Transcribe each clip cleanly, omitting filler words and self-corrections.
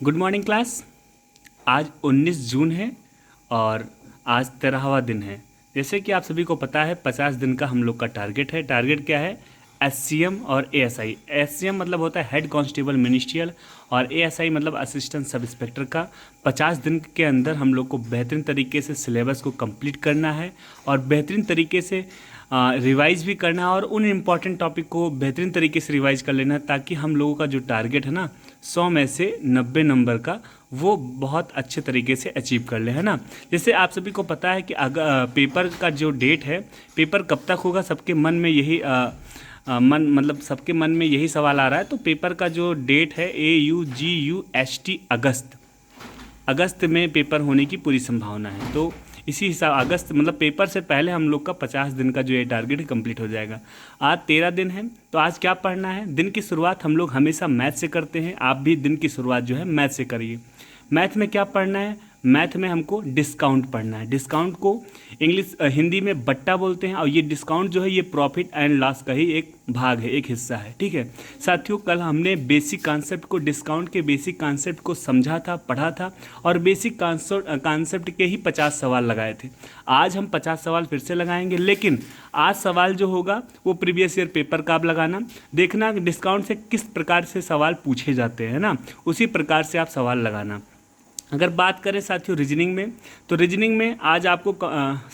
Good morning class. आज 19 जून है और आज 13वां दिन है। जैसे कि आप सभी को पता है 50 दिन का हम लोग का टारगेट है। टारगेट क्या है? एससीएम और एएसआई। एससीएम मतलब होता है हेड कांस्टेबल मिनिस्ट्रियल और एएसआई मतलब असिस्टेंट सब इंस्पेक्टर का। 50 दिन के अंदर हम लोग को बेहतरीन तरीके से सिलेबस को कंप्लीट करना है और बेहतरीन तरीके से रिवाइज भी करना है और उन इम्पॉर्टेंट टॉपिक को बेहतरीन तरीके से रिवाइज कर लेना है ताकि हम लोगों का जो टारगेट है ना 100 में से 90 नंबर का वो बहुत अच्छे तरीके से अचीव कर ले, है ना। जैसे आप सभी को पता है कि अगर पेपर का जो डेट है, पेपर कब तक होगा, सबके मन में यही सबके मन में यही सवाल आ रहा है। तो पेपर का जो डेट है AUGUST अगस्त में पेपर होने की पूरी संभावना है। तो इसी हिसाब अगस्त मतलब पेपर से पहले हम लोग का 50 दिन का जो ये टारगेट है कंप्लीट हो जाएगा। आज 13 दिन है, तो आज क्या पढ़ना है? दिन की शुरुआत हम लोग हमेशा मैथ से करते हैं। आप भी दिन की शुरुआत जो है मैथ से करिए। मैथ में क्या पढ़ना है? मैथ में हमको डिस्काउंट पढ़ना है। डिस्काउंट को हिंदी में बट्टा बोलते हैं और ये डिस्काउंट जो है ये प्रॉफिट एंड लॉस का ही एक भाग है, एक हिस्सा है। ठीक है साथियों, कल हमने बेसिक कॉन्सेप्ट को, डिस्काउंट के बेसिक कॉन्सेप्ट को समझा था, पढ़ा था और बेसिक कॉन्सेप्ट के ही 50 सवाल लगाए थे। आज हम 50 सवाल फिर से लगाएंगे, लेकिन आज सवाल जो होगा वो प्रीवियस ईयर पेपर का आप लगाना, देखना डिस्काउंट से किस प्रकार से सवाल पूछे जाते हैं ना, उसी प्रकार से आप सवाल लगाना। अगर बात करें साथियों रीजनिंग में, तो रीजनिंग में आज आपको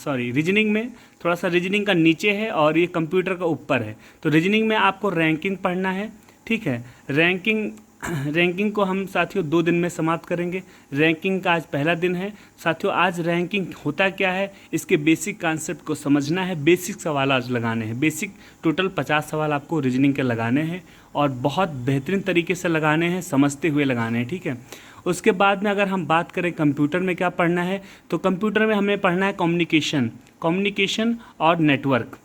रीजनिंग में थोड़ा सा रीजनिंग का नीचे है और ये कंप्यूटर का ऊपर है। तो रीजनिंग में आपको रैंकिंग पढ़ना है। ठीक है, रैंकिंग को हम साथियों 2 दिन में समाप्त करेंगे। रैंकिंग का आज पहला दिन है। साथियों आज रैंकिंग होता क्या है, इसके बेसिक कॉन्सेप्ट को समझना है। बेसिक सवाल आज लगाने हैं। बेसिक टोटल 50 सवाल आपको रीजनिंग के लगाने हैं और बहुत बेहतरीन तरीके से लगाने हैं, समझते हुए लगाने हैं। ठीक है, उसके बाद में अगर हम बात करें कंप्यूटर में क्या पढ़ना है, तो कंप्यूटर में हमें पढ़ना है कम्युनिकेशन और नेटवर्क।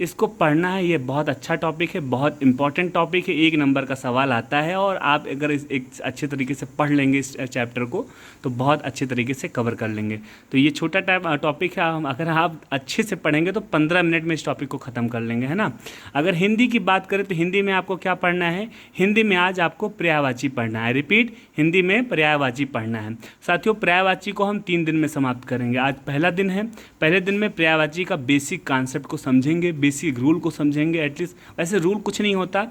इसको पढ़ना है। ये बहुत अच्छा टॉपिक है, बहुत इंपॉर्टेंट टॉपिक है। 1 नंबर का सवाल आता है और आप अगर एक अच्छे तरीके से पढ़ लेंगे इस चैप्टर को तो बहुत अच्छे तरीके से कवर कर लेंगे। तो ये छोटा टॉपिक है, अगर आप अच्छे से पढ़ेंगे तो 15 मिनट में इस टॉपिक को ख़त्म कर लेंगे, है ना। अगर हिंदी की बात करें तो हिंदी में आपको क्या पढ़ना है? हिंदी में आज आपको पर्यायवाची पढ़ना है। रिपीट, हिंदी में पर्यायवाची पढ़ना है। साथियों पर्यायवाची को हम 3 दिन में समाप्त करेंगे। आज पहला दिन है। पहले दिन में पर्यायवाची का बेसिक कॉन्सेप्ट को समझेंगे, बेसिक रूल को समझेंगे। एटलीस्ट वैसे रूल कुछ नहीं होता,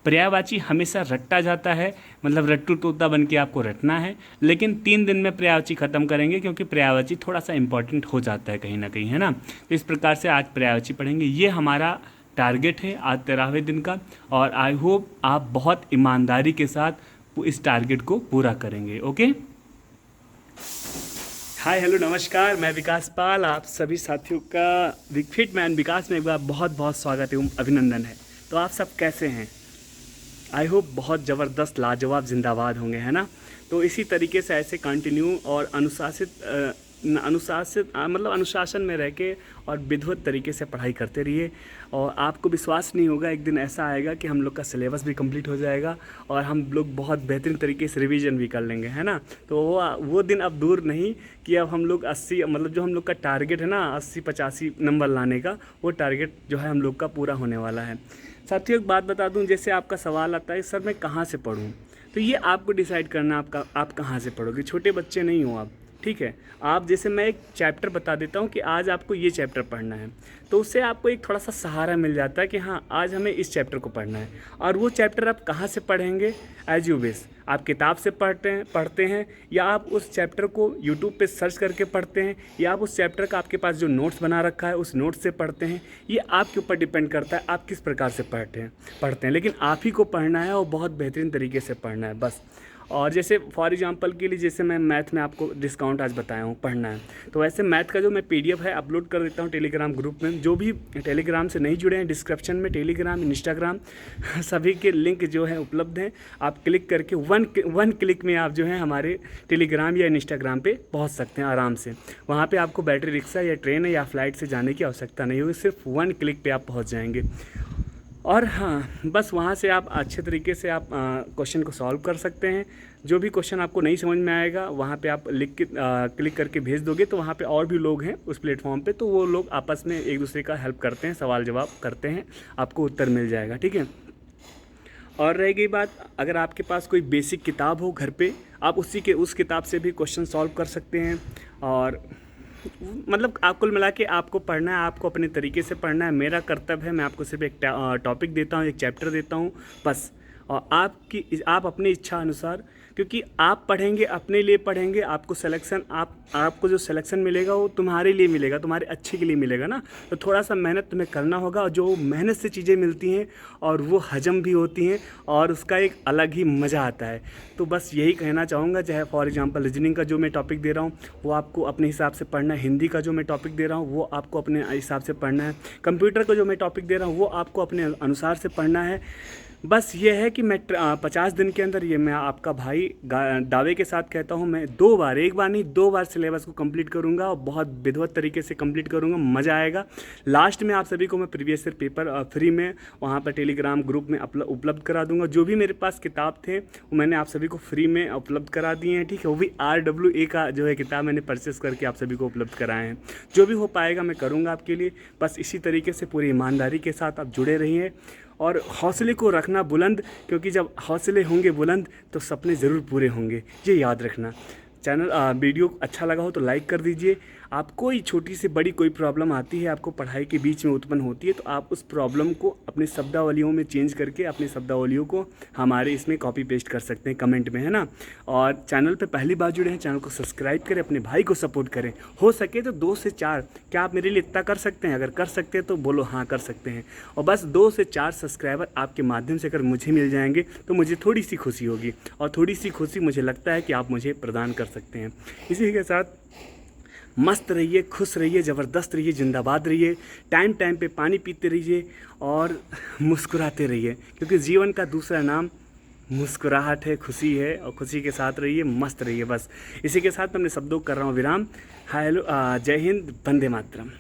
पर्यायवाची हमेशा रट्टा जाता है, मतलब रट्टू तोता बन के आपको रटना है। लेकिन 3 दिन में पर्यायवाची ख़त्म करेंगे क्योंकि पर्यायवाची थोड़ा सा इंपॉर्टेंट हो जाता है कहीं ना कहीं, है ना। तो इस प्रकार से आज पर्यायवाची पढ़ेंगे। ये हमारा टारगेट है आज 13वें दिन का और आई होप आप बहुत ईमानदारी के साथ इस टारगेट को पूरा करेंगे। ओके, हाय हेलो नमस्कार, मैं विकास पाल। आप सभी साथियों का विकफिट मैन विकास में एक बार बहुत बहुत स्वागत एवं अभिनंदन है। तो आप सब कैसे हैं? आई होप बहुत ज़बरदस्त लाजवाब जिंदाबाद होंगे, है ना। तो इसी तरीके से ऐसे कंटिन्यू और अनुशासन में रह के और विधिवत तरीके से पढ़ाई करते रहिए और आपको विश्वास नहीं होगा, एक दिन ऐसा आएगा कि हम लोग का सिलेबस भी कंप्लीट हो जाएगा और हम लोग बहुत बेहतरीन तरीके से रिवीजन भी कर लेंगे, है ना। तो वो दिन अब दूर नहीं कि अब हम लोग 80 मतलब जो हम लोग का टारगेट है ना 80-85 नंबर लाने का, वो टारगेट जो है हम लोग का पूरा होने वाला है। साथियों एक बात बता दूं, जैसे आपका सवाल आता है सर मैं कहाँ से पढ़ूं, तो ये आपको डिसाइड करना आप कहाँ से पढ़ोगे। छोटे बच्चे नहीं हो आप, ठीक है। आप जैसे मैं एक चैप्टर बता देता हूँ कि आज आपको ये चैप्टर पढ़ना है, तो उससे आपको एक थोड़ा सा सहारा मिल जाता है कि हाँ आज हमें इस चैप्टर को पढ़ना है। और वो चैप्टर आप कहाँ से पढ़ेंगे? As you wish. आप किताब से पढ़ते हैं या आप उस चैप्टर को यूट्यूब पे सर्च करके पढ़ते हैं या आप उस चैप्टर का आपके पास जो नोट्स बना रखा है उस नोट्स से पढ़ते हैं। ये आपके ऊपर डिपेंड करता है आप किस प्रकार से पढ़ते हैं, लेकिन आप ही को पढ़ना है और बहुत बेहतरीन तरीके से पढ़ना है बस। और जैसे फॉर एग्जांपल के लिए जैसे मैं मैथ में आपको डिस्काउंट आज बताया हूँ पढ़ना है, तो वैसे मैथ का जो मैं PDF है अपलोड कर देता हूँ टेलीग्राम ग्रुप में। जो भी टेलीग्राम से नहीं जुड़े हैं, डिस्क्रिप्शन में टेलीग्राम इंस्टाग्राम सभी के लिंक जो है उपलब्ध हैं। आप क्लिक करके वन क्लिक में आप जो है हमारे टेलीग्राम या इंस्टाग्राम पे पहुँच सकते हैं आराम से। वहाँ पर आपको बैटरी रिक्शा या ट्रेन या फ्लाइट से जाने की आवश्यकता नहीं होगी, सिर्फ 1 क्लिक पर आप पहुँच जाएंगे। और हाँ, बस वहाँ से आप अच्छे तरीके से आप क्वेश्चन को सॉल्व कर सकते हैं। जो भी क्वेश्चन आपको नहीं समझ में आएगा वहाँ पे आप लिख के क्लिक करके भेज दोगे, तो वहाँ पे और भी लोग हैं उस प्लेटफॉर्म पे, तो वो लोग आपस में एक दूसरे का हेल्प करते हैं, सवाल जवाब करते हैं, आपको उत्तर मिल जाएगा, ठीक है। और रह गई बात, अगर आपके पास कोई बेसिक किताब हो घर पे, आप उस किताब से भी क्वेश्चन सॉल्व कर सकते हैं। और मतलब आप कुल मिला के आपको पढ़ना है, आपको अपने तरीके से पढ़ना है। मेरा कर्तव्य है, मैं आपको सिर्फ एक टॉपिक देता हूँ, एक चैप्टर देता हूँ बस। और आप अपनी इच्छा अनुसार, क्योंकि आप पढ़ेंगे, अपने लिए पढ़ेंगे, आपको सिलेक्शन आपको जो सिलेक्शन मिलेगा वो तुम्हारे लिए मिलेगा, तुम्हारे अच्छे के लिए मिलेगा ना। तो थोड़ा सा मेहनत तुम्हें करना होगा, और जो मेहनत से चीज़ें मिलती हैं और वो हजम भी होती हैं और उसका एक अलग ही मज़ा आता है। तो बस यही कहना चाहूँगा। चाहे फॉर एग्जांपल रीजनिंग का जो मैं टॉपिक दे रहा हूँ वो आपको अपने हिसाब से पढ़ना है, हिंदी का जो मैं टॉपिक दे रहा हूँ वो आपको अपने हिसाब से पढ़ना है, कंप्यूटर का जो मैं टॉपिक दे रहा हूँ वो आपको अपने अनुसार से पढ़ना है। बस ये है कि मैं 50 दिन के अंदर, ये मैं आपका भाई दावे के साथ कहता हूँ, मैं 2 बार, 1 बार नहीं 2 बार सिलेबस को कंप्लीट करूँगा और बहुत विधिवत तरीके से कंप्लीट करूँगा, मज़ा आएगा। लास्ट में आप सभी को मैं प्रीवियस ईयर पेपर फ्री में वहाँ पर टेलीग्राम ग्रुप में उपलब्ध करा दूँगा। जो भी मेरे पास किताब थे वो मैंने आप सभी को फ्री में उपलब्ध करा दिए हैं, ठीक है। वो भी RWA का जो है किताब मैंने परचेस करके आप सभी को उपलब्ध कराए हैं। जो भी हो पाएगा मैं करूँगा आपके लिए। बस इसी तरीके से पूरी ईमानदारी के साथ आप जुड़े रहिए और हौसले को रखना बुलंद, क्योंकि जब हौसले होंगे बुलंद तो सपने ज़रूर पूरे होंगे, ये याद रखना। वीडियो अच्छा लगा हो तो लाइक कर दीजिए। आप कोई छोटी से बड़ी कोई प्रॉब्लम आती है, आपको पढ़ाई के बीच में उत्पन्न होती है, तो आप उस प्रॉब्लम को अपनी शब्दावलियों में चेंज करके अपनी शब्दावलियों को हमारे इसमें कॉपी पेस्ट कर सकते हैं कमेंट में, है ना। और चैनल पे पहली बार जुड़े हैं, चैनल को सब्सक्राइब करें, अपने भाई को सपोर्ट करें। हो सके तो 2 से 4, क्या आप मेरे लिए इतना कर सकते हैं? अगर कर सकते हैं तो बोलो हाँ कर सकते हैं। और बस 2 से 4 सब्सक्राइबर आपके माध्यम से अगर मुझे मिल जाएंगे तो मुझे थोड़ी सी खुशी होगी, और थोड़ी सी खुशी मुझे लगता है कि आप मुझे प्रदान कर सकते हैं। इसी के साथ मस्त रहिए, खुश रहिए, ज़बरदस्त रहिए, जिंदाबाद रहिए, टाइम टाइम पे पानी पीते रहिए और मुस्कुराते रहिए, क्योंकि जीवन का दूसरा नाम मुस्कुराहट है, खुशी है। और खुशी के साथ रहिए, मस्त रहिए। बस इसी के साथ मैं अपने शब्दों को कर रहा हूँ विराम। हेलो, जय हिंद, वंदे मातरम।